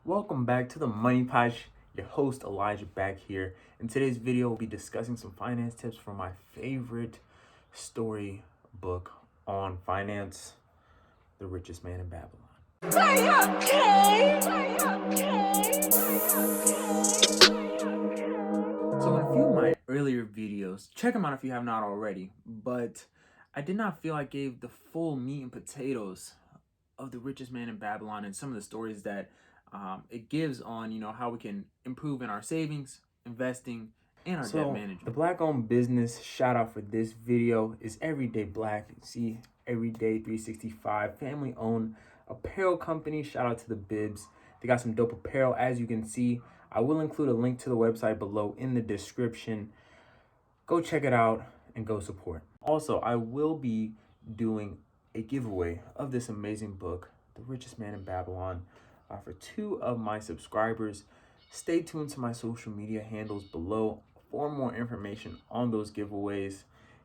Welcome back to the MoneyPot. Your host Elijah back here. In today's video, we'll be discussing some finance tips from my favorite story book on finance, The Richest Man in Babylon. So in a few of my earlier videos, check them out if you have not already, but I did not feel I gave the full meat and potatoes of The Richest Man in Babylon and some of the stories that it gives on, how we can improve in our savings, investing, and our debt management. The Black-owned business shout out for this video is Everyday Black. You see, Everyday 365, family-owned apparel company. Shout out to the Bibs. They got some dope apparel, as you can see. I will include a link to the website below in the description. Go check it out and go support. Also, I will be doing a giveaway of this amazing book, The Richest Man in Babylon, for 2 of my subscribers. Stay tuned to my social media handles below for more information on those giveaways.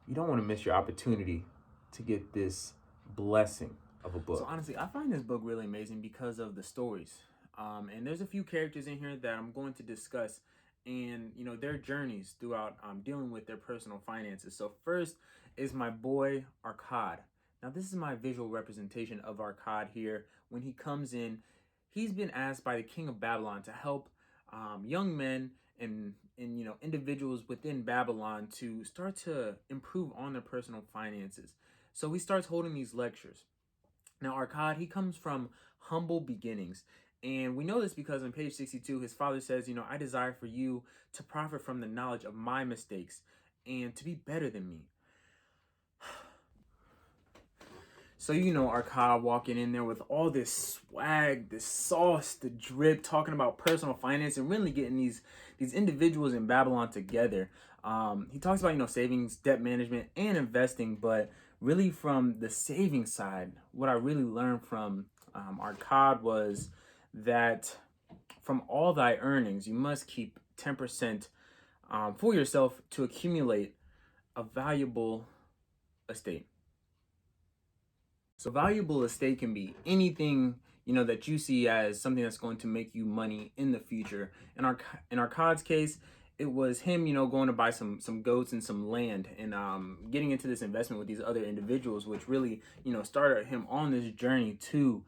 You don't want to miss your opportunity to get this blessing of a book. So honestly, I find this book really amazing because of the stories. And there's a few characters in here that I'm going to discuss and their journeys throughout dealing with their personal finances. So first is my boy Arcad. Now this is my visual representation of Arcad here. When he comes in, he's been asked by the king of Babylon to help young men and individuals within Babylon to start to improve on their personal finances. So he starts holding these lectures. Now Arcad, he comes from humble beginnings. And we know this because on page 62, his father says, I desire for you to profit from the knowledge of my mistakes and to be better than me. So, Arcad walking in there with all this swag, this sauce, the drip, talking about personal finance and really getting these individuals in Babylon together. He talks about, savings, debt management, and investing, but really from the saving side, what I really learned from Arcad was that from all thy earnings, you must keep 10% for yourself to accumulate a valuable estate. So valuable estate can be anything, that you see as something that's going to make you money in the future. In Arcad's case, it was him, going to buy some goats and some land and getting into this investment with these other individuals, which really, started him on this journey to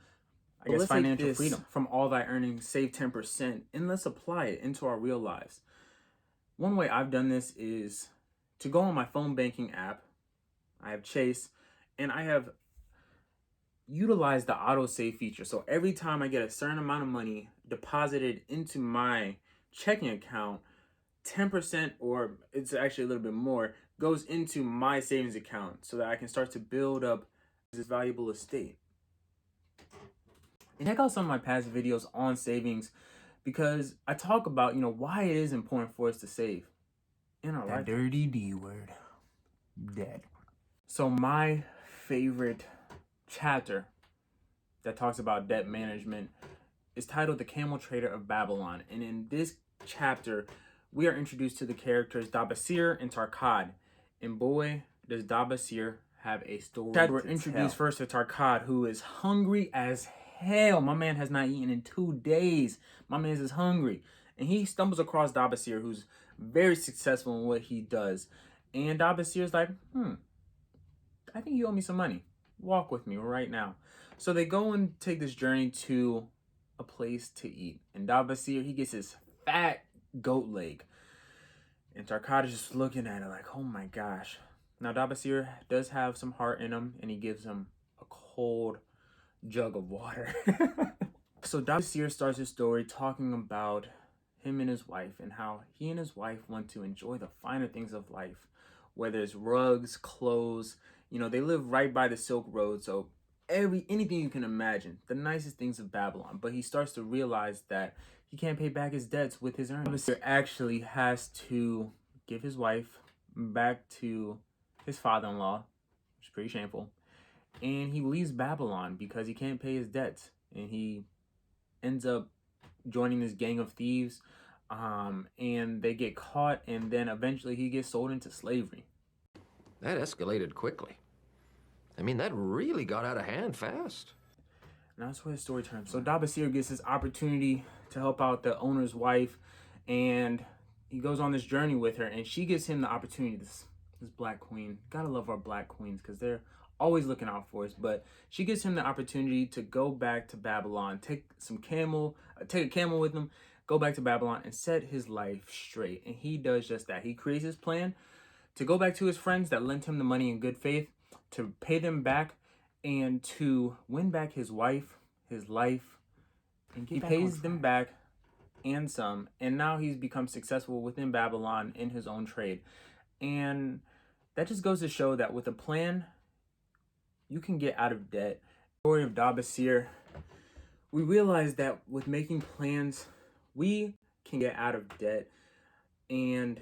financial freedom. From all thy earnings, save 10%, and let's apply it into our real lives. One way I've done this is to go on my phone banking app. I have Chase, and I have utilized the autosave feature. So every time I get a certain amount of money deposited into my checking account, 10%, or it's actually a little bit more, goes into my savings account so that I can start to build up this valuable estate. And check out some of my past videos on savings because I talk about, why it is important for us to save in our life. Dirty D word. Dead. So my favorite chapter that talks about debt management is titled The Camel Trader of Babylon. And in this chapter, we are introduced to the characters Dabasir and Tarkad. And boy, does Dabasir have a story. We're introduced first to Tarkad, who is hungry as hell. My man has not eaten in 2 days. My man is hungry. And he stumbles across Dabasir, who's very successful in what he does. And Dabasir's like, I think you owe me some money. Walk with me right now. So they go and take this journey to a place to eat. And Dabasir, he gets his fat goat leg. And Tarkad is just looking at it like, oh my gosh. Now Dabasir does have some heart in him, and he gives him a cold jug of water. So Dabasir starts his story talking about him and his wife and how he and his wife want to enjoy the finer things of life, whether it's rugs, clothes. They live right by the Silk Road, so anything you can imagine, the nicest things of Babylon. But he starts to realize that he can't pay back his debts with his earnings. He actually has to give his wife back to his father-in-law, which is pretty shameful. And he leaves Babylon because he can't pay his debts. And he ends up joining this gang of thieves. And they get caught. And then eventually he gets sold into slavery. That escalated quickly. I mean, that really got out of hand fast. And that's where the story turns. So Dabasir gets this opportunity to help out the owner's wife, and he goes on this journey with her, and she gives him the opportunity. This black queen, gotta love our black queens because they're always looking out for us. But she gives him the opportunity to go back to Babylon, take a camel with him, go back to Babylon and set his life straight. And he does just that. He creates his plan to go back to his friends that lent him the money in good faith, to pay them back, and to win back his wife, his life, and he pays them back and some. And now he's become successful within Babylon in his own trade. And that just goes to show that with a plan, you can get out of debt. The story of Dabasir, we realize that with making plans, we can get out of debt. And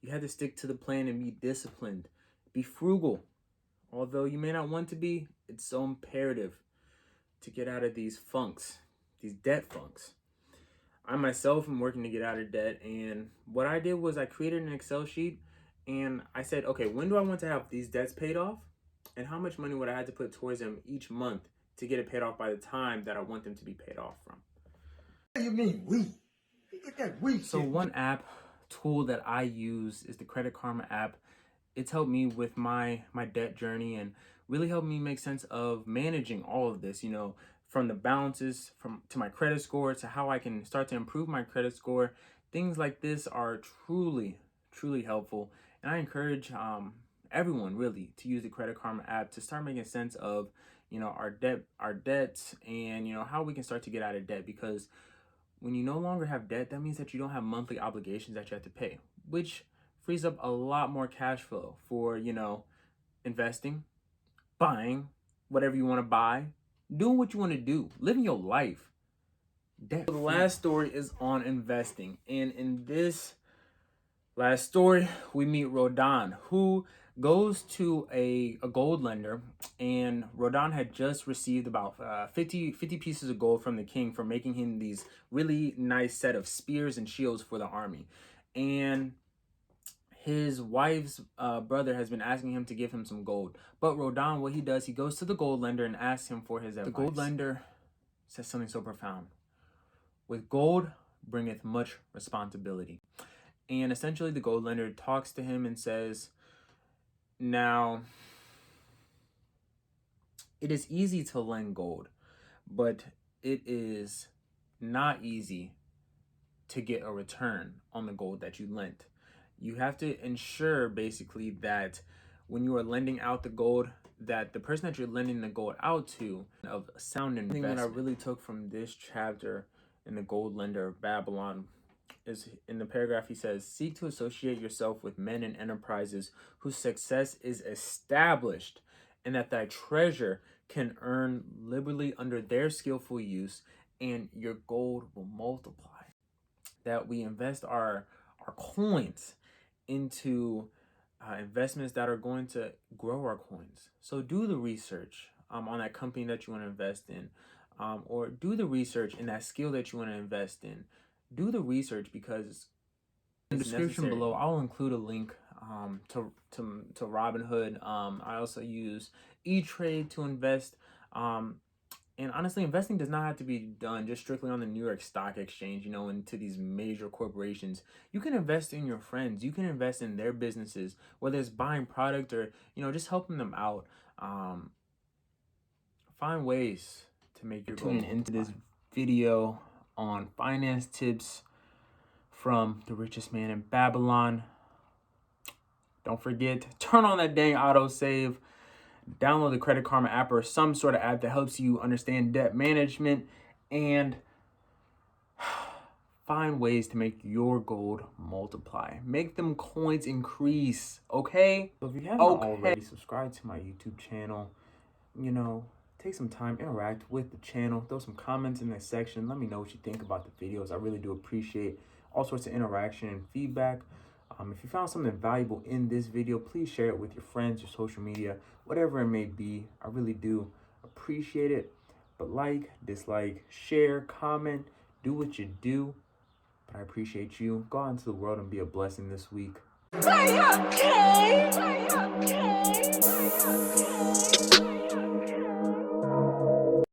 you have to stick to the plan and be disciplined. Be frugal. Although you may not want to be, it's so imperative to get out of these funks, these debt funks. I myself am working to get out of debt, and what I did was I created an Excel sheet, and I said, okay, when do I want to have these debts paid off, and how much money would I have to put towards them each month to get it paid off by the time that I want them to be paid off from. What do you mean we? Get that we shit. So one tool that I use is the Credit Karma app. It's helped me with my debt journey and really helped me make sense of managing all of this, from the balances to my credit score to how I can start to improve my credit score. Things like this are truly, truly helpful. And I encourage everyone really to use the Credit Karma app to start making sense of, our debts and, how we can start to get out of debt. Because when you no longer have debt, that means that you don't have monthly obligations that you have to pay, which frees up a lot more cash flow for, investing, buying whatever you want to buy, doing what you want to do, living your life. Debt. The last story is on investing. And in this last story, we meet Rodan, who goes to a gold lender, and Rodan had just received about 50 pieces of gold from the king for making him these really nice set of spears and shields for the army. And his wife's brother has been asking him to give him some gold. But Rodan, what he does, he goes to the gold lender and asks him for his advice. The gold lender says something so profound. With gold bringeth much responsibility. And essentially the gold lender talks to him and says, now, it is easy to lend gold, but it is not easy to get a return on the gold that you lent. You have to ensure basically that when you are lending out the gold, that the person that you're lending the gold out to of sound investment. The thing that I really took from this chapter in the gold lender of Babylon is in the paragraph he says, seek to associate yourself with men and enterprises whose success is established, and that thy treasure can earn liberally under their skillful use, and your gold will multiply. That we invest our coins into investments that are going to grow our coins. So do the research on that company that you want to invest in, or do the research in that skill that you want to invest in. Do the research, because in the description below, I'll include a link to Robinhood. I also use E-Trade to invest. And honestly, investing does not have to be done just strictly on the New York Stock Exchange, into these major corporations. You can invest in your friends. You can invest in their businesses, whether it's buying product or, just helping them out. Find ways to make your goal. Tune into this video on finance tips from the richest man in Babylon. Don't forget, turn on that dang autosave. Download the Credit Karma app or some sort of app that helps you understand debt management, and find ways to make your gold multiply. Make them coins increase, okay? So if you haven't already, subscribe to my YouTube channel. Take some time, interact with the channel, throw some comments in the section. Let me know what you think about the videos. I really do appreciate all sorts of interaction and feedback. If you found something valuable in this video, please share it with your friends, your social media, whatever it may be. I really do appreciate it. But like, dislike, share, comment, do what you do. But I appreciate you. Go out into the world and be a blessing this week. Are you okay? Are you okay? Are you okay?